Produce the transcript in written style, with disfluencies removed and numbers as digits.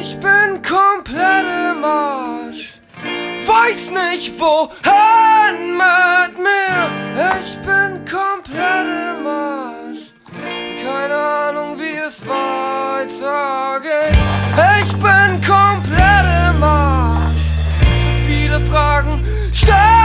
Ich bin komplett im Arsch, weiß nicht wohin mit mir. Ich bin komplett im Arsch, keine Ahnung wie es weitergeht. Ich bin komplett im Arsch, zu viele Fragen stellen.